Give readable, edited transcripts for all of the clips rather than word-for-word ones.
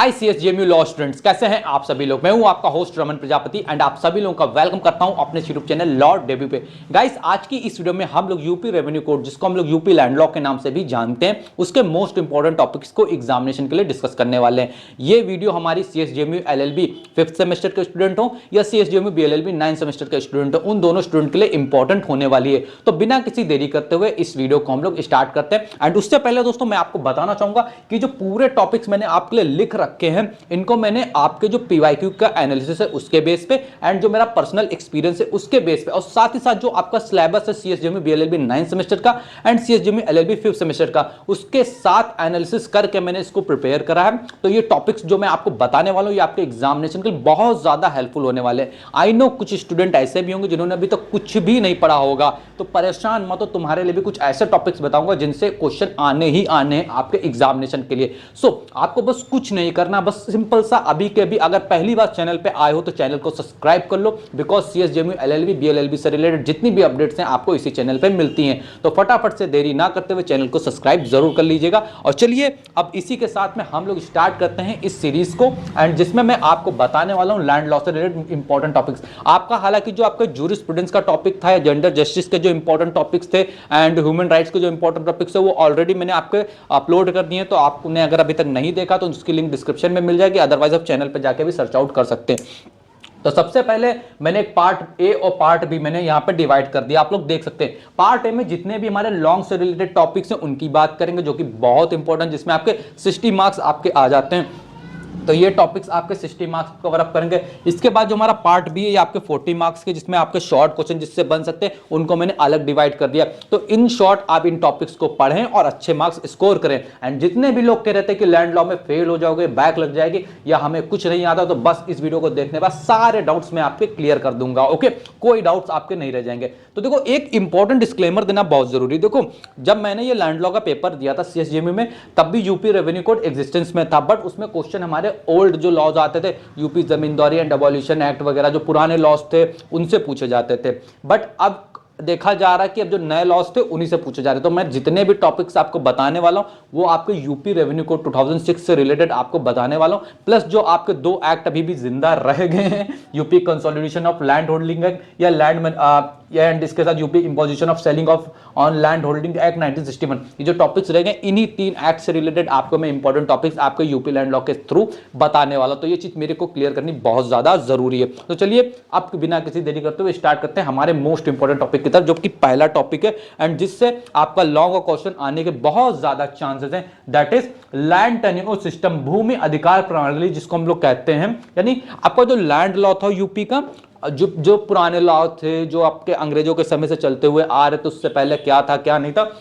हाय CSJMU law students, कैसे हैं आप सभी लोग। मैं हूं आपका होस्ट रमन प्रजापति एंड आप सभी लोगों का वेलकम करता हूं अपने यूट्यूब चैनल लॉ डेब्यू पे। गाइस, आज की इस वीडियो में हम लोग यूपी रेवेन्यू कोड, जिसको हम लोग यूपी लैंड लॉ के नाम से भी जानते हैं, उसके मोस्ट इंपॉर्टेंट टॉपिक्स को एग्जामिनेशन के लिए डिस्कस करने वाले हैं। ये वीडियो हमारी सीएसजेएमयू एलएलबी 5th सेमेस्टर के स्टूडेंट हो या सीएसजेएमयू बीएलएलबी 9th सेमेस्टर के स्टूडेंट हो, उन दोनों स्टूडेंट के लिए इंपॉर्टेंट होने वाली है। तो बिना किसी देरी करते हुए इस वीडियो को हम लोग स्टार्ट करते हैं। एंड उससे पहले दोस्तों मैं आपको बताना चाहूंगा कि जो पूरे टॉपिक्स मैंने आपके लिए लिख रखे हैं, इनको मैंने आपके जो पीवाईक्यू का एनालिसिस है उसके बेस पे एंड जो मेरा पर्सनल एक्सपीरियंस है उसके बेस पे, और साथ ही साथ जो आपका सिलेबस है सीएसजेएमयू बीएलएलबी 9th सेमेस्टर का and CSJMU LLB 5th semester का, उसके साथ एनालिसिस करके मैंने इसको प्रिपेयर करा है। तो ये टॉपिक्स जो मैं आपको बताने वाला हूं, ये आपके एग्जामिनेशन के लिए बहुत ज्यादा हेल्पफुल होने वाले हैं। आई नो कुछ स्टूडेंट ऐसे भी होंगे जिन्होंने अभी तक कुछ भी नहीं पढ़ा होगा, तो परेशान मत हो, तुम्हारे लिए भी कुछ ऐसे टॉपिक्स बताऊंगा जिनसे क्वेश्चन आने ही आने हैं आपके एग्जामिनेशन के लिए। सो आपको बस कुछ नहीं करना, बस सिंपल सा अभी के भी अगर पहली बार चैनल पे आए हो तो चैनल को सब्सक्राइब कर लो, बिकॉज सीएसजेएमयू एलएलबी बीएलएलबी से रिलेटेड जितनी भी अपडेट्स हैं आपको इसी चैनल पे मिलती हैं। तो फटाफट से देरी ना करते हुए चैनल को सब्सक्राइब जरूर कर लीजिएगा। और चलिए अब इसी के साथ में हम लोग स्टार्ट करते हैं इस सीरीज को, एंड जिसमें मैं आपको बताने वाला हूं लैंड लॉ से रिलेटेड इंपॉर्टेंट टॉपिक्स। आपका हालांकि जो आपका जूरिस्प्रूडेंस का टॉपिक था, जेंडर जस्टिस के जो इंपॉर्टेंट टॉपिक्स थे एंड ह्यूमन राइट्स के जो इंपॉर्टेंट टॉपिक्स है, वो ऑलरेडी मैंने आपके अपलोड कर दिए हैं। तो आपने अगर अभी तक नहीं देखा तो उसकी लिंक डिस्क्रिप्शन में मिल जाएगी, अदरवाइज आप चैनल पर जाके भी सर्च आउट कर सकते हैं। तो सबसे पहले मैंने एक पार्ट ए और पार्ट बी मैंने यहां पे डिवाइड कर दिया, आप लोग देख सकते हैं। पार्ट ए में जितने भी हमारे लॉन्ग से रिलेटेड टॉपिक्स हैं उनकी बात करेंगे, जो कि बहुत इंपॉर्टेंट, जिसमें आपके 60 मार्क्स आपके आ जाते हैं। तो ये टॉपिक्स आपके 60 मार्क्स कवर अप करेंगे। इसके बाद जो हमारा पार्ट बी है, ये आपके 40 मार्क्स के, जिसमें आपके शॉर्ट क्वेश्चन जिससे बन सकते हैं उनको मैंने अलग डिवाइड कर दिया। तो इन शॉर्ट आप इन टॉपिक्स को पढ़ें और अच्छे मार्क्स स्कोर करें। एंड जितने भी लोग कह रहे थे कि लैंड लॉ में फेल हो जाओगे, बैक लग जाएगी या हमें कुछ नहीं आता, तो बस इस वीडियो को देखने के बाद सारे डाउट्स मैं आपके क्लियर कर दूंगा। ओके, कोई डाउट्स आपके नहीं रह जाएंगे। तो देखो, एक इंपॉर्टेंट डिस्क्लेमर देना बहुत जरूरी। देखो, जब मैंने ये लैंड लॉ का पेपर दिया था सीएसजेएमयू में, तब भी यूपी रेवेन्यू कोड एग्जिस्टेंस में था, बट उसमें क्वेश्चन हमारे ओल्ड जो लॉज आते थे, UP zamindari and abolition act वगैरह, जो पुराने लॉज थे उनसे पूछे जाते थे। बट अब देखा जा रहा है कि अब जो नए लॉज थे उन्हीं से पूछे जा रहे हैं। तो मैं जितने भी टॉपिक्स आपको बताने वाला हूं वो आपके यूपी रेवेन्यू कोड 2006 से रिलेटेड आपको बताने वाला हूं, प्लस जो आपके दो एक्ट अभी भी जिंदा रह गए हैं, UP consolidation of land holding act या लैंड एंड इसके साथ UP imposition of selling of on land holding act 1961। ये जो टॉपिक्स रह गए, इन्हीं 3 एक्ट से रिलेटेड आपको मैं इंपॉर्टेंट टॉपिक्स आपके यूपी लैंड लॉ के थ्रू बताने वाला। तो ये चीज मेरे को क्लियर करनी बहुत ज्यादा जरूरी है। तो चलिए अब बिना किसी देरी करते हुए स्टार्ट करते हैं हमारे मोस्ट इंपॉर्टेंट टॉपिक की तरफ, जो कि पहला टॉपिक है एंड जिससे आपका लॉन्ग क्वेश्चन आने के बहुत ज्यादा चांसेस हैं, that is land tenure system, भूमि अधिकार प्रणाली जिसको हम लोग कहते हैं। यानी आपका जो लैंड लॉ था यूपी का, जो पुराने लॉ थे जो आपके अंग्रेजों के समय से चलते हुए आ रहे थे, उससे पहले क्या था क्या नहीं था,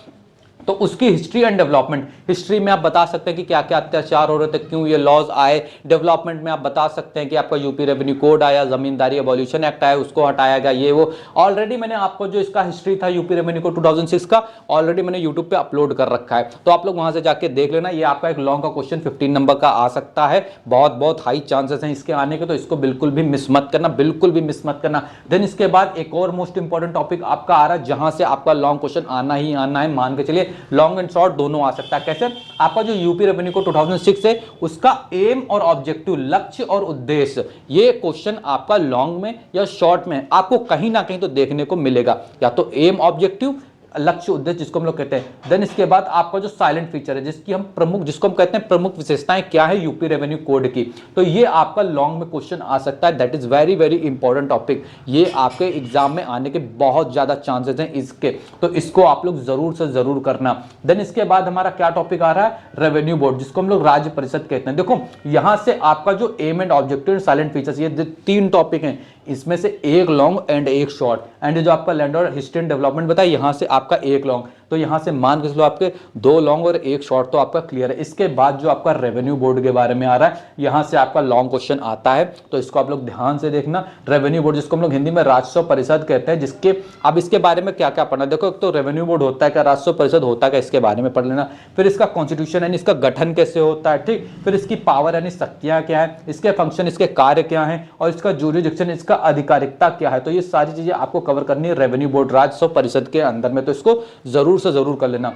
तो उसकी हिस्ट्री एंड डेवलपमेंट। हिस्ट्री में आप बता सकते हैं कि क्या क्या अत्याचार हो रहे थे, क्यों ये लॉज आए। डेवलपमेंट में आप बता सकते हैं कि आपका यूपी रेवेन्यू कोड आया, जमींदारी एबॉल्यूशन एक्ट आया, उसको हटाया गया, ये वो। ऑलरेडी मैंने आपको जो इसका हिस्ट्री था यूपी रेवेन्यू कोड 2006 का, ऑलरेडी मैंने यूट्यूब पे अपलोड कर रखा है, तो आप लोग वहां से जाके देख लेना। ये आपका एक लॉन्ग का क्वेश्चन 15 नंबर का आ सकता है, बहुत हाई चांसेस हैं इसके आने के, तो इसको बिल्कुल भी मिस मत करना, बिल्कुल भी मिस मत करना। देन इसके बाद एक और मोस्ट इंपॉर्टेंट टॉपिक आपका आ रहा है, जहां से आपका लॉन्ग क्वेश्चन आना ही आना है, मान के चलिए लॉन्ग एंड शॉर्ट दोनों आ सकता है। कैसे? आपका जो यूपी रेवेन्यू कोड 2006 है, उसका एम और ऑब्जेक्टिव, लक्ष्य और उद्देश्य, ये क्वेश्चन आपका लॉन्ग में या शॉर्ट में आपको कहीं ना कहीं तो देखने को मिलेगा, या तो एम ऑब्जेक्टिव, लक्ष्य उद्देश्य जिसको हम लोग कहते हैं। देन इसके बाद आपका जो साइलेंट फीचर है, जिसको हम कहते हैं प्रमुख विशेषताएं क्या है यूपी रेवेन्यू कोड की, तो ये आपका लॉन्ग में क्वेश्चन आ सकता है। That is very very important topic, ये आपके एग्जाम में आने के बहुत ज्यादा चांसेस हैं इसके, तो इसको आप लोग जरूर से जरूर करना। देन इसके बाद हमारा क्या टॉपिक आ रहा है, रेवेन्यू बोर्ड, जिसको हम लोग राज्य परिषद कहते हैं। देखो, यहां से आपका जो aim and objective and salient features, ये 3 टॉपिक हैं, इसमें से एक लॉन्ग एंड एक शॉर्ट, एंड जो आपका लैंड और हिस्ट्री एंड डेवलपमेंट बताया, यहां से आपका एक लॉन्ग, तो यहां से मान के चलो आपके 2 लॉन्ग और एक शॉर्ट तो आपका क्लियर है। इसके बाद जो आपका रेवेन्यू बोर्ड के बारे में आ रहा है, यहां से आपका लॉन्ग क्वेश्चन आता है, तो इसको आप लोग ध्यान से देखना। रेवेन्यू बोर्ड जिसको हम लोग हिंदी में राजस्व परिषद कहते हैं, जिसके अब इसके बारे में क्या क्या पढ़ना, देखो एक तो रेवेन्यू बोर्ड होता है क्या, राजस्व परिषद होता है क्या, इसके बारे में पढ़ लेना। फिर इसका कॉन्स्टिट्यूशन यानी इसका गठन कैसे होता है, ठीक। फिर इसकी पावर यानी शक्तियां क्या है, इसके फंक्शन, इसके कार्य क्या है, और इसका ज्यूरिडिक्शन, इसका अधिकारिकता क्या है। तो ये सारी चीजें आपको कवर करनी है रेवेन्यू बोर्ड राजस्व परिषद के अंदर में, तो इसको जरूर से जरूर कर लेना।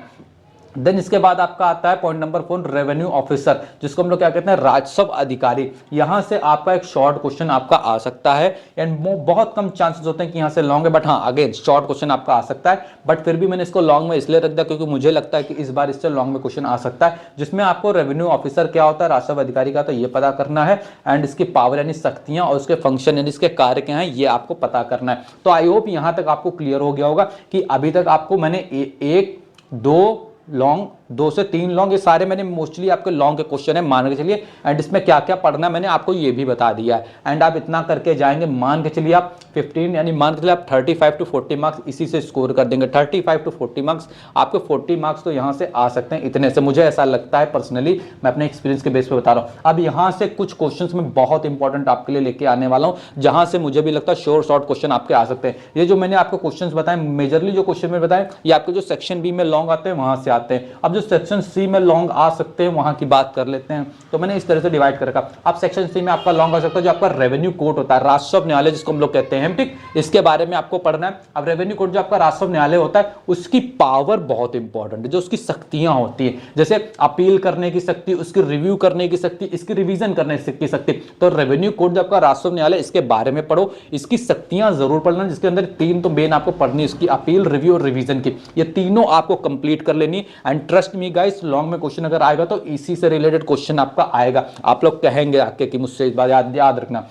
देन इसके बाद आपका आता है पॉइंट नंबर 4 रेवेन्यू ऑफिसर, जिसको हम लोग क्या कहते हैं राजस्व अधिकारी। यहां से आपका एक शॉर्ट क्वेश्चन आपका आ सकता है एंड बहुत कम चांसेस होते हैं कि यहां से लॉन्ग है, बट हाँ अगेन शॉर्ट क्वेश्चन आपका आ सकता है। बट फिर भी मैंने इसको लॉन्ग में इसलिए रख दिया क्योंकि मुझे लगता है कि इस बार इससे लॉन्ग में क्वेश्चन आ सकता है, जिसमें आपको रेवेन्यू ऑफिसर क्या होता है, राजस्व अधिकारी का, तो ये पता करना है एंड इसकी पावर यानी शक्तियां और उसके फंक्शन यानी इसके कार्य क्या हैं ये आपको पता करना है। तो आई होप यहां तक आपको क्लियर हो गया होगा कि अभी तक आपको मैंने एक दो लॉन्ग, 2 से 3 लॉन्ग, ये सारे मैंने मोस्टली आपके लॉन्ग के क्वेश्चन है मान के चलिए, एंड इसमें क्या क्या पढ़ना है मैंने आपको ये भी बता दिया है। एंड आप इतना करके जाएंगे, मान के चलिए आप 15 यानी मान के चलिए आप 35 to 40 मार्क्स इसी से स्कोर कर देंगे। 35 to 40 मार्क्स, आपके 40 मार्क्स तो यहाँ से आ सकते हैं इतने से, मुझे ऐसा लगता है पर्सनली, मैं अपने एक्सपीरियंस के बेस पे बता रहा हूँ। अब यहाँ से कुछ क्वेश्चन में बहुत इंपॉर्टेंट आपके लिए लेके आने वाला हूँ, जहाँ से मुझे भी लगता है श्योर शॉर्ट क्वेश्चन आपके आ सकते हैं। ये जो मैंने आपको क्वेश्चन बताए, मेजरली जो क्वेश्चन में बताए, ये आपके जो सेक्शन बी में लॉन्ग आते हैं वहां से आते हैं। अब जो सेक्शन सी में लॉन्ग आ सकते हैं वहां की बात कर लेते हैं, तो मैंने इस तरह से डिवाइड कर रखा। अब सेक्शन सी में आपका लॉन्ग आ सकता है जो आपका रेवेन्यू कोर्ट होता है, राजस्व न्यायालय जिसको हम लोग कहते हैं, ठीक, इसके बारे में आपको पढ़ना है। अब रेवेन्यू कोर्ट जो आपका राजस्व न्यायालय होता है उसकी पावर बहुत इंपॉर्टेंट है, जो उसकी शक्तियां होती है, जैसे अपील करने की शक्ति, उसकी रिव्यू करने की शक्ति, इसकी रिवीजन करने की शक्ति। तो रेवेन्यू कोर्ट जो आपका राजस्व न्यायालय, इसके बारे में पढ़ो, इसकी शक्तियां जरूर पढ़ना, जिसके अंदर 3 तो मेन आपको पढ़नी है, इसकी अपील, रिव्यू और रिवीजन की, ये तीनों आपको कंप्लीट कर लेनी। And trust me guys, long में क्वेश्चन अगर आएगा तो इसी से रिलेटेड क्वेश्चन आपका आएगा, आप लोग कहेंगे आके कि मुझसे इस बात याद रखना।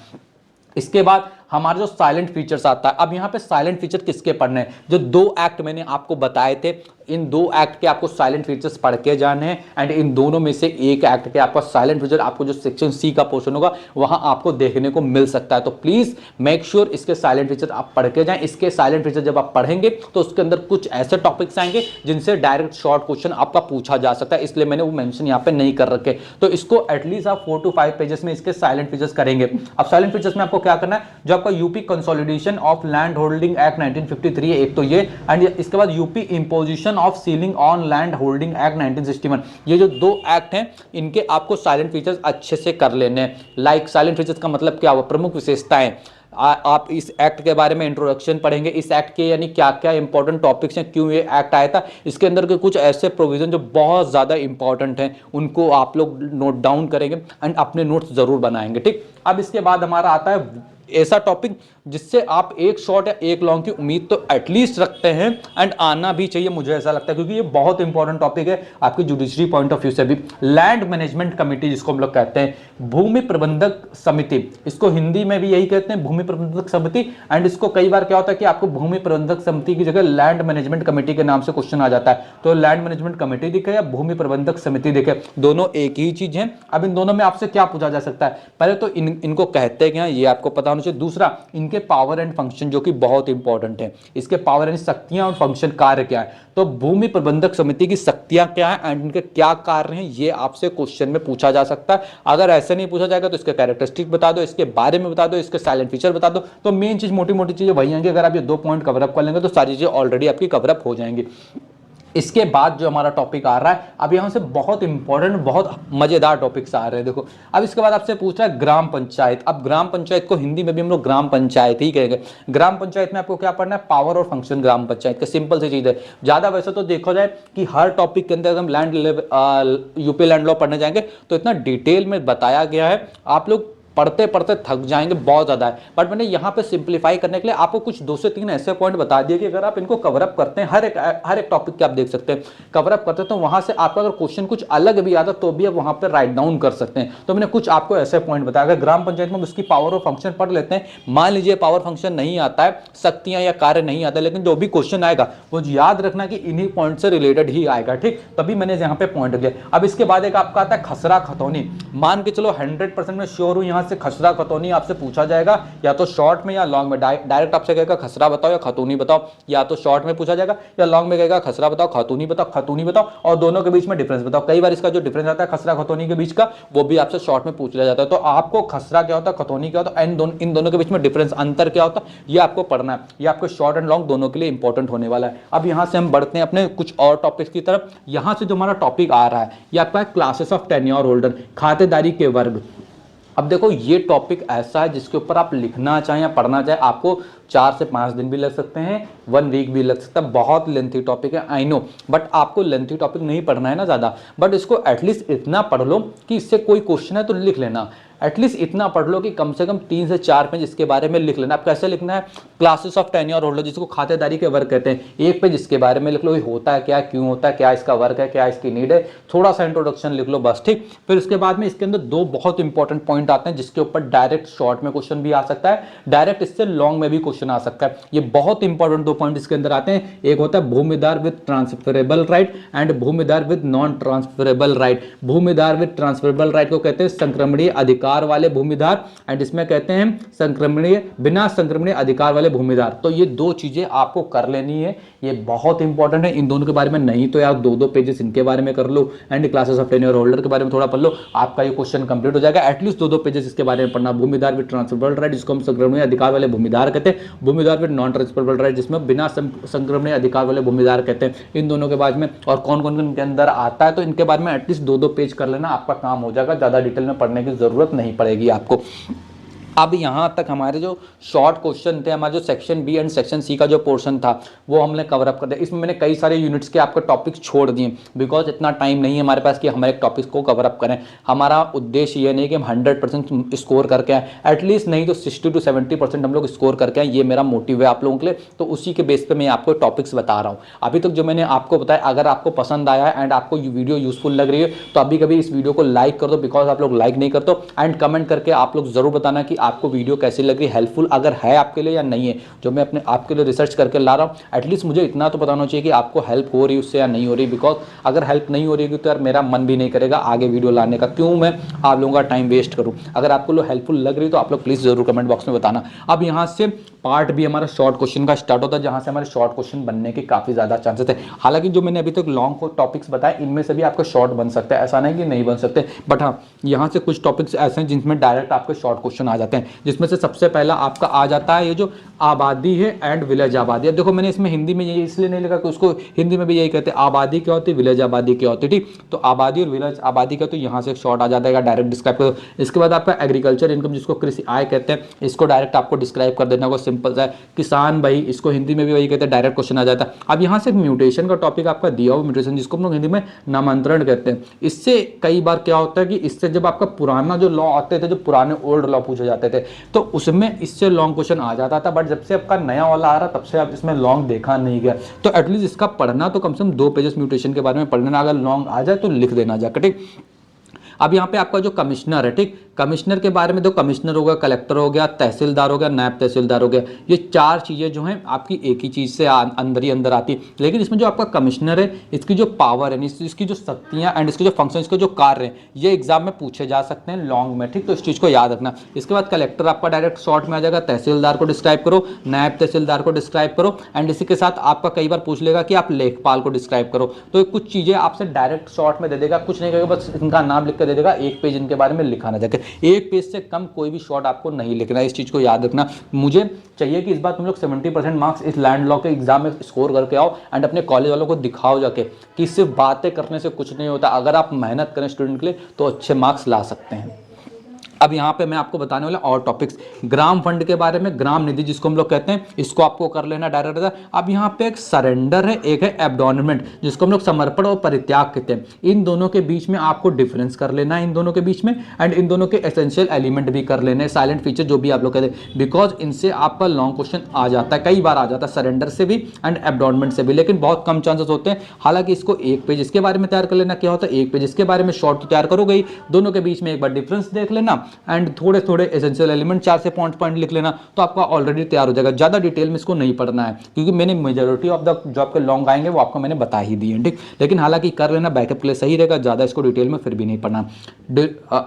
इसके बाद हमारा जो साइलेंट फीचर्स आता है, अब यहां पे साइलेंट फीचर किसके पढ़ने हैं, जो 2 एक्ट मैंने आपको बताए थे, इन 2 एक्ट के आपको साइलेंट फीचर्स पढ़ के जाने हैं। एंड इन दोनों में से एक एक्ट के आपका साइलेंट फीचर आपको जो सेक्शन सी का पोर्शन होगा वहां आपको देखने को मिल सकता है। तो प्लीज मेक श्योर इसके साइलेंट फीचर आप पढ़ के जाएं। इसके साइलेंट फीचर जब आप पढ़ेंगे तो उसके अंदर कुछ ऐसे टॉपिक्स आएंगे जिनसे डायरेक्ट शॉर्ट क्वेश्चन आपका पूछा जा सकता है, इसलिए मैंने वो मेंशन यहाँ पे नहीं कर रखे। तो इसको एटलीस्ट आप 4 to 5 पेजेस में इसके साइलेंट फीचर्स करेंगे। अब साइलेंट फीचर्स में आपको क्या करना है, जो आपका UP consolidation of land holding act 1953 है एक तो ये, एंड इसके बाद UP imposition of ceiling on land holding act 1961, ये जो 2 एक्ट हैं इनके आपको साइलेंट फीचर्स अच्छे से कर लेने हैं। लाइक साइलेंट फीचर्स का मतलब क्या हुआ, प्रमुख विशेषताएं, आप इस एक्ट के बारे में इंट्रोडक्शन पढ़ेंगे, इस एक्ट के यानी क्या क्या इंपॉर्टेंट टॉपिक्स हैं, क्यों ये एक्ट आया था, इसके अंदर के कुछ ऐसे प्रोविजन जो बहुत ज़्यादा इंपॉर्टेंट हैं उनको आप लोग नोट डाउन करेंगे एंड अपने नोट्स जरूर बनाएंगे, ठीक। अब इसके बाद हमारा आता है ऐसा टॉपिक जिससे आप एक शॉर्ट या एक लॉन्ग की उम्मीद तो एटलीस्ट रखते हैं एंड आना भी चाहिए, मुझे ऐसा लगता है, क्योंकि ये बहुत इंपॉर्टेंट टॉपिक है आपकी जुडिशरी पॉइंट ऑफ व्यू से भी। लैंड मैनेजमेंट कमेटी जिसको हम लोग कहते हैं, भूमि प्रबंधक समिति, इसको हिंदी में भी यही कहते हैं भूमि प्रबंधक समिति। एंड इसको कई बार क्या होता है कि आपको भूमि प्रबंधक समिति की जगह लैंड मैनेजमेंट कमेटी के नाम से क्वेश्चन आ जाता है, तो लैंड मैनेजमेंट कमेटी दिखे या भूमि प्रबंधक समिति दिखे, दोनों एक ही चीज है। अब इन दोनों में आपसे क्या पूछा जा सकता है, पहले तो इनको कहते हैं क्या, ये आपको पता होना चाहिए। दूसरा, इनके पावर एंड फंक्शन जो कि बहुत इंपॉर्टेंट है, इसके पावर एंड शक्तियां और फंक्शन कार्य क्या है। तो भूमि प्रबंधक समिति की शक्तियां क्या है एंड इनके क्या कार्य हैं, ये आपसे क्वेश्चन में पूछा जा सकता है। अगर ऐसे नहीं पूछा जाएगा तो इसके कैरेक्टरिस्टिक बता दो, इसके बारे में बता दो, इसके साइलेंट फीचर बता दो। तो मेन चीज, मोटी मोटी चीजें वही आएंगी। अगर आप ये 2 पॉइंट कवर अप कर लेंगे तो सारी चीजें ऑलरेडी आपकी कवर अप हो जाएंगी। इसके बाद जो हमारा टॉपिक आ रहा है, अब यहां से बहुत इंपॉर्टेंट, बहुत मजेदार टॉपिक्स आ रहे हैं। देखो, अब इसके बाद आपसे पूछ रहा है ग्राम पंचायत। अब ग्राम पंचायत को हिंदी में भी हम लोग ग्राम पंचायत ही कहेंगे। ग्राम पंचायत में आपको क्या पढ़ना है, पावर और फंक्शन ग्राम पंचायत का, सिंपल सी चीज है। ज्यादा वैसे तो देखा जाए कि हर टॉपिक के अंदर हम यूपी लैंड लॉ पढ़ने जाएंगे तो इतना डिटेल में बताया गया है, आप लोग पढ़ते पढ़ते थक जाएंगे, बहुत ज़्यादा है। बट मैंने यहाँ पे सिंप्लीफाई करने के लिए आपको कुछ 2 से 3 ऐसे पॉइंट बता दिए कि अगर आप इनको कवर अप करते हैं, हर एक टॉपिक के आप देख सकते हैं कवर अप करते हैं, तो वहाँ से आपका अगर क्वेश्चन कुछ अलग भी आता तो भी आप वहाँ पे राइट डाउन कर सकते हैं। तो मैंने कुछ आपको ऐसे पॉइंट बताया। अगर ग्राम पंचायत में उसकी पावर और फंक्शन पढ़ लेते हैं, मान लीजिए पावर फंक्शन नहीं आता है, शक्तियाँ या कार्य नहीं आता, लेकिन जो भी क्वेश्चन आएगा वो याद रखना कि इन्हीं पॉइंट से रिलेटेड ही आएगा, ठीक। तभी मैंने यहाँ पे पॉइंट दिया। अब इसके बाद एक आपका आता है खसरा खतौनी। मान के चलो 100% में श्योर हूँ यहाँ से खसरा खतौनी आपसे पूछा जाएगा, या तो शॉर्ट में या लॉन्ग में। डायरेक्ट आपसे कहेगा खसरा बताओ या खतौनी बताओ, या तो शॉर्ट में पूछा जाएगा या लॉन्ग में कहेगा खसरा बताओ खतौनी बताओ, खतौनी बताओ, और दोनों के बीच में डिफरेंस बताओ। कई बार इसका जो डिफरेंस आता है खसरा खतौनी के बीच का, वो भी आपसे शॉर्ट में पूछ लिया जाता है। तो आपको खसरा क्या होता है, खतौनी क्या होता है, इन दोनों के बीच में डिफरेंस, अंतर क्या होता है, ये आपको पढ़ना है। ये आपको शॉर्ट एंड लॉन्ग दोनों के लिए इंपॉर्टेंट होने वाला है। अब यहाँ से हम बढ़ते हैं अपने कुछ और टॉपिक्स की तरफ। यहाँ से जो हमारा टॉपिक आ रहा है, ये आपका क्लासेस ऑफ टेन्योर होल्डर, खातेदारी के वर्ग। अब देखो, ये टॉपिक ऐसा है जिसके ऊपर आप लिखना चाहें या पढ़ना चाहें, आपको 4 से 5 दिन भी लग सकते हैं, 1 वीक भी लग सकता है, बहुत लेंथी टॉपिक है आई नो, बट आपको लेंथी टॉपिक नहीं पढ़ना है ना ज़्यादा, बट इसको एटलीस्ट इतना पढ़ लो कि इससे कोई क्वेश्चन है तो लिख लेना। एटलीस्ट इतना पढ़ लो कि कम से कम 3 से 4 पेज इसके बारे में लिख लेना। आप कैसे लिखना है, क्लासेस ऑफ टेन्योर होल्डर जिसको खातेदारी के वर्क कहते हैं, 1 पेज इसके बारे में लिख लो, ये होता है क्या, क्यों होता है, क्या इसका वर्क है, क्या इसकी नीड है, थोड़ा सा इंट्रोडक्शन लिख लो बस, ठीक। फिर उसके बाद में इसके अंदर 2 बहुत इंपॉर्टेंट पॉइंट आते हैं जिसके ऊपर डायरेक्ट शॉर्ट में क्वेश्चन भी आ सकता है, डायरेक्ट इससे लॉन्ग में भी क्वेश्चन आ सकता है। ये बहुत इंपॉर्टेंट 2 पॉइंट इसके अंदर आते हैं। एक होता है bhumidar with transferable right and bhumidar with non transferable right. Bhumidar with transferable right को कहते हैं संक्रमणीय अधिकार वाले भूमिदार, एंड इसमें कहते हैं संक्रमणीय बिना संक्रमणीय अधिकार वाले भूमिदार। तो ये 2 चीजें आपको कर लेनी है, ये बहुत इंपॉर्टेंट है। इन दोनों के बारे में नहीं तो यार 2-2 पेजेस इनके बारे में कर लो and classes of tenure holder के बारे में थोड़ा पढ़ लो, आपका ये क्वेश्चन कंप्लीट हो जाएगा। एटलीस्ट 2-2 पेजेस इसके बारे में पढ़ना। भूमिदार विद ट्रांसफरेबल राइट जिसको हम संक्रमणीय अधिकार वाले भूमिदार कहते हैं, भूमिदार विद नॉन ट्रांसफरेबल राइट जिसमें बिना संक्रमणीय अधिकार वाले भूमिदार कहते हैं। इन दोनों के बारे में और कौन कौन इनके अंदर आता है तो इनके बारे में एटलीस्ट 2-2 पेज कर लेना, आपका काम हो जाएगा, ज्यादा डिटेल में पढ़ने की जरूरत नहीं पड़ेगी आपको। अब यहाँ तक हमारे जो शॉर्ट क्वेश्चन थे, हमारे जो section B and section C का जो पोर्शन था वो हमने कवर अप कर दिया। इसमें मैंने कई सारे यूनिट्स के आपके टॉपिक्स छोड़ दिए बिकॉज इतना टाइम नहीं है हमारे पास कि हमारे टॉपिक्स को कवर अप करें। हमारा उद्देश्य ये नहीं कि हम 100% स्कोर करके आए, एटलीस्ट नहीं तो 60 to 70% हम लोग स्कोर करके आए, ये मेरा मोटिव है आप लोगों के लिए। तो उसी के बेस पे मैं आपको टॉपिक्स बता रहा हूँ। अभी तक जो मैंने आपको बताया, अगर आपको पसंद आया है एंड आपको वीडियो यूजफुल लग रही है तो अभी कभी इस वीडियो को लाइक कर दो, बिकॉज आप लोग लाइक नहीं करते हो। एंड कमेंट करके आप लोग जरूर बताना कि आपको वीडियो कैसी लग रही है, हेल्पफुल अगर है आपके लिए या नहीं है, जो मैं अपने आपके लिए रिसर्च करके ला रहा हूँ। एटलीस्ट मुझे इतना तो बताना चाहिए कि आपको हेल्प हो रही है उससे या नहीं हो रही, बिकॉज अगर हेल्प नहीं हो रही है तो यार मेरा मन भी नहीं करेगा आगे वीडियो लाने का, क्यों मैं आप लोगों का टाइम वेस्ट करूँ। अगर आपको लोग हेल्पफुल लग रही है तो आप लोग प्लीज़ जरूर कमेंट बॉक्स में बताना। अब यहाँ से पार्ट भी हमारा शॉर्ट क्वेश्चन का स्टार्ट होता है, जहाँ से हमारे शॉर्ट क्वेश्चन बनने के काफ़ी ज़्यादा चांसेस है। हालांकि जो मैंने अभी तक लॉन्ग टॉपिक्स बताए इनमें से भी आपके शॉर्ट बन सकते हैं, ऐसा नहीं कि नहीं बन सकते, बट हाँ यहाँ से कुछ टॉपिक्स ऐसे हैं जिनमें डायरेक्ट आपके शॉर्ट क्वेश्चन आ जाते हैं। जिसमें से सबसे पहला आपका आ जाता है ये जो आबादी है एंड विलेज आबादी है। देखो मैंने इसमें हिंदी में ये इसलिए नहीं लिखा कि उसको हिंदी में भी यही कहते हैं, आबादी क्या होती है, विलेज आबादी क्या होती है, ठीक। तो आबादी और विलेज आबादी का तो यहाँ से शॉर्ट आ जाता है, डायरेक्ट डिस्क्राइब करो। इसके बाद आपका एग्रीकल्चर इनकम जिसको कृषि आय कहते हैं, इसको डायरेक्ट आपको डिस्क्राइब कर देना होगा, सिंपल सा है। किसान भाई इसको हिंदी में भी वही कहते हैं, डायरेक्ट क्वेश्चन आ जाता है। अब यहाँ से म्यूटेशन का टॉपिक आपका दिया हुआ, म्यूटेशन जिसको हम लोग हिंदी में नामांतरण कहते हैं। इससे कई बार क्या होता है कि इससे जब आपका पुराना जो लॉ आते थे, जो पुराने ओल्ड लॉ पूछे जाते थे, तो उसमें इससे लॉन्ग क्वेश्चन आ जाता था। बट जब से आपका नया वाला आ रहा तब से आप इसमें लॉन्ग देखा नहीं गया। तो एटलीस्ट इसका पढ़ना तो कम से कम 2 पेजेस म्यूटेशन के बारे में पढ़ लेना, अगर लॉन्ग आ जाए तो लिख देना जाकर, ठीक। अब यहाँ पे आपका जो कमिश्नर है, ठीक, कमिश्नर के बारे में दो, कमिश्नर हो गया, कलेक्टर हो गया, तहसीलदार हो गया, नायब तहसीलदार हो गया, ये 4 चीज़ें जो हैं आपकी एक ही चीज़ से अंदर ही अंदर आती है। लेकिन इसमें जो आपका कमिश्नर है, इसकी जो पावर है, इसकी जो शक्तियाँ एंड इसके जो फंक्शन, इसके जो कार्य हैं, ये एग्जाम में पूछे जा सकते हैं लॉन्ग में, ठीक। तो इस चीज़ को याद रखना। इसके बाद कलेक्टर आपका डायरेक्ट शॉर्ट में आ जाएगा, तहसीलदार को डिस्क्राइब करो, नायब तहसीलदार को डिस्क्राइब करो, एंड इसी के साथ आपका कई बार पूछ लेगा कि आप लेखपाल को डिस्क्राइब करो। तो कुछ चीज़ें आपसे डायरेक्ट शॉर्ट में दे देगा, कुछ नहीं करेगा, बस इनका नाम लिख कर दे देगा, 1 पेज इनके बारे में लिखा ना जाकर। 1 पेज से कम कोई भी शॉर्ट आपको नहीं लिखना है, इस चीज़ को याद रखना। मुझे चाहिए कि इस बार तुम लोग 70% मार्क्स इस लैंड लॉ के एग्जाम में स्कोर करके आओ एंड अपने कॉलेज वालों को दिखाओ जाके कि सिर्फ बातें करने से कुछ नहीं होता। अगर आप मेहनत करें स्टूडेंट के लिए तो अच्छे मार्क्स ला सकते हैं। अब यहाँ पे मैं आपको बताने वाला और टॉपिक्स, ग्राम फंड के बारे में, ग्राम निधि जिसको हम लोग कहते हैं, इसको आपको कर लेना डायरेक्ट। अब यहाँ पे एक सरेंडर है, एक है एब्डोनमेंट जिसको हम लोग समर्पण और परित्याग कहते हैं। इन दोनों के बीच में आपको डिफरेंस कर लेना है, इन दोनों के बीच में, एंड इन दोनों के एसेंशियल एलिमेंट भी कर लेने, साइलेंट फीचर जो भी आप लोग कहते हैं, बिकॉज इनसे आपका लॉन्ग क्वेश्चन आ जाता है, कई बार आ जाता है, सरेंडर से भी एंड एब्डोनमेंट से भी, लेकिन बहुत कम चांसेस होते हैं। हालांकि इसको 1 पेज इसके बारे में तैयार कर लेना, क्या होता है 1 पेज इसके बारे में शॉर्ट तो तैयार करोगे ही, दोनों के बीच में एक बार डिफरेंस देख लेना एंड थोड़े थोड़े एसेंशियल एलिमेंट 4 से पॉइंट लिख लेना, तो आपका ऑलरेडी तैयार हो जाएगा। ज्यादा डिटेल में इसको नहीं पढ़ना है क्योंकि मैंने मेजॉरिटी ऑफ द जो आपके लॉन्ग आएंगे वो आपको मैंने बता ही दिए, ठीक। लेकिन हालांकि कर लेना, बैकअप के लिए सही रहेगा, ज्यादा इसको डिटेल में फिर भी नहीं पढ़ना।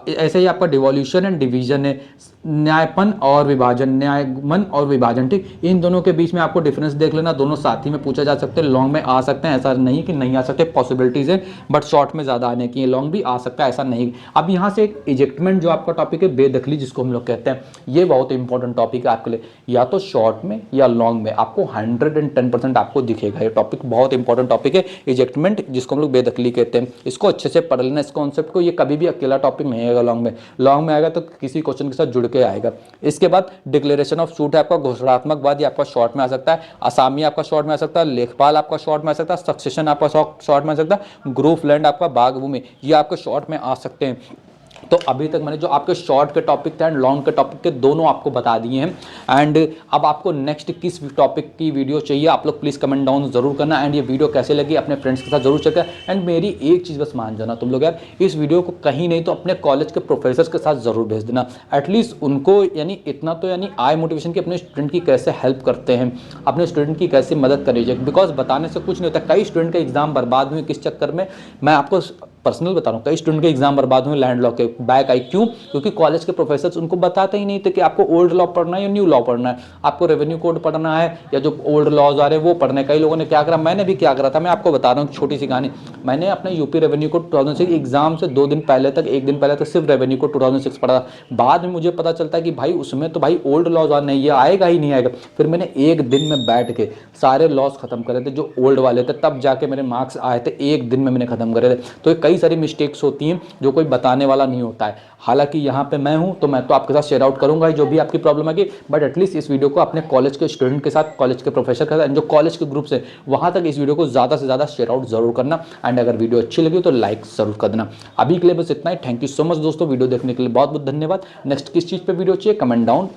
ऐसे ही आपका डिवोल्यूशन एंड डिवीजन है, न्यायपन और विभाजन, न्यायमन और विभाजन, ठीक। इन दोनों के बीच में आपको डिफरेंस देख लेना, दोनों साथ ही में पूछा जा सकते हैं, लॉन्ग में आ सकते हैं, ऐसा नहीं कि नहीं आ सकते, पॉसिबिलिटीज है, बट शॉर्ट में ज्यादा आने की, लॉन्ग भी आ सकता है, ऐसा नहीं। अब यहाँ से एक इजेक्टमेंट जो आपका टॉपिक टॉपिक है बेदखली, जिसको हम लोग कहते हैं। ये बहुत इंपॉर्टेंट टॉपिक है आपके लिए, या तो शॉर्ट में या लॉन्ग में आपको 110% आपको दिखेगा। ये टॉपिक बहुत इंपॉर्टेंट टॉपिक है, इजेक्टमेंट, जिसको हम लोग बेदखली कहते हैं। इसको अच्छे से पढ़ लेना, इस कॉन्सेप्ट को। ये कभी भी अकेला टॉपिक नहीं आएगा लॉन्ग में, लॉन्ग में आएगा तो किसी क्वेश्चन के साथ जुड़ के आएगा। इसके बाद डिक्लेरेशन ऑफ सूट है आपका, घोषणात्मक वाद, ये आपका शॉर्ट में आ सकता है। असामी आपका शॉर्ट में आ सकता है। लेखपाल आपका शॉर्ट में आ सकता है। सक्सेशन आपका शॉर्ट में आ सकता है। ग्रुप लैंड आपका बाग भूमि, ये आपके शॉर्ट में आ सकते हैं। तो अभी तक मैंने जो आपके शॉर्ट के टॉपिक थे एंड लॉन्ग के टॉपिक के दोनों आपको बता दिए हैं। एंड अब आपको नेक्स्ट किस टॉपिक की वीडियो चाहिए आप लोग प्लीज़ कमेंट डाउन जरूर करना। एंड ये वीडियो कैसे लगी अपने फ्रेंड्स के साथ जरूर शेयर करें। एंड मेरी एक चीज़ बस मान जाना तुम लोग यार, इस वीडियो को कहीं नहीं तो अपने कॉलेज के प्रोफेसर्स के साथ जरूर भेज देना। एटलीस्ट उनको यानी इतना तो यानी आए मोटिवेशन की अपने स्टूडेंट की कैसे हेल्प करते हैं, अपने स्टूडेंट की कैसे मदद करिए। बिकॉज बताने से कुछ नहीं होता। कई स्टूडेंट के एग्जाम बर्बाद हुए किस चक्कर में, मैं आपको पर्सनल बता रहा हूँ। कई स्टूडेंट के एग्जाम बर्बाद हुए लैंड लॉ के बैक आई, क्यों? क्योंकि कॉलेज के प्रोफेसर्स उनको बताते ही नहीं थे कि आपको ओल्ड लॉ पढ़ना है या न्यू लॉ पढ़ना है, आपको रेवेन्यू कोड पढ़ना है या जो ओल्ड लॉज आ रहे हैं वो पढ़ने। कई लोगों ने क्या करा, मैंने भी क्या करा था, मैं आपको बता रहा हूँ छोटी सी कहानी। मैंने अपने यूपी रेवेन्यू कोड 2006 एग्जाम से 2 दिन पहले तक, 1 दिन पहले तक सिर्फ रेवेन्यू कोड 2006 पढ़ा। बाद में मुझे पता चलता है कि भाई उसमें तो भाई ओल्ड लॉज आ नहीं, ये आएगा ही नहीं आएगा। फिर मैंने 1 दिन में बैठ के सारे लॉज खत्म करे थे जो ओल्ड वाले थे, तब जाके मेरे मार्क्स आए थे। 1 दिन में मैंने खत्म करे थे। तो कई सारी मिस्टेक्स होती हैं जो कोई बताने वाला नहीं होता है। हालांकि यहाँ पे मैं हूँ तो मैं तो आपके साथ शेयर आउट करूंगा जो भी आपकी प्रॉब्लम है, बट एटलीस्ट इस वीडियो को अपने कॉलेज के स्टूडेंट के साथ, कॉलेज के प्रोफेसर के साथ, जो कॉलेज के ग्रुप से वहां तक इस वीडियो को ज़्यादा से ज़्यादा शेयर आउट जरूर करना। एंड अगर वीडियो अच्छी लगी तो लाइक जरूर कर देना। अभी के लिए बस इतना ही। थैंक यू सो मच दोस्तों, वीडियो देखने के लिए बहुत बहुत धन्यवाद। नेक्स्ट किस चीज़ पर वीडियो चाहिए कमेंट डाउन